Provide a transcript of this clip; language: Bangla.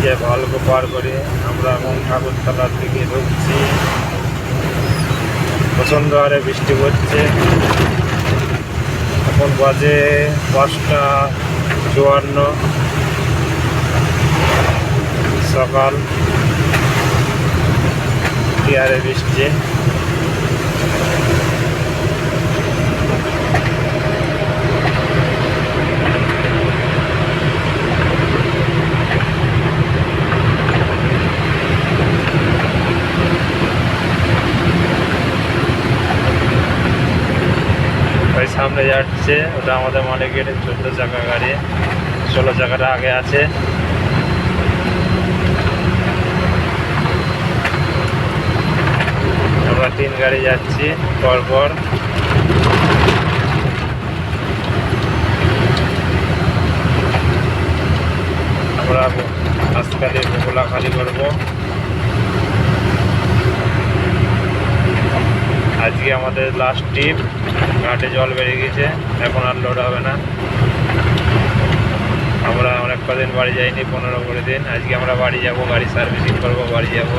যে ভালকো পার করে আমরা এখন ঠাকুরতলার দিকে ঢুকছি। প্রচণ্ড হারে বৃষ্টি পড়ছে। এখন বাজে 5টা 54 সকাল। কি হারে বৃষ্টি। ওই সামনে যাচ্ছে, ওটা আমাদের মালিকের 14 চাকা গাড়ি, 16 চাকাটা আগে আছে। আমরা 3 গাড়ি যাচ্ছি পরপর। আমরা আজকালে বগুলা খালি করবো। আজকে আমাদের লাস্ট ট্রিপ। ঘাটে জল বেড়ে গেছে, এখন আর লোড হবে না। আমরা অনেক কদিন বাড়ি যাইনি, 15-20 দিন। আজকে আমরা বাড়ি যাব, গাড়ি সার্ভিসিং করবো, বাড়ি যাব।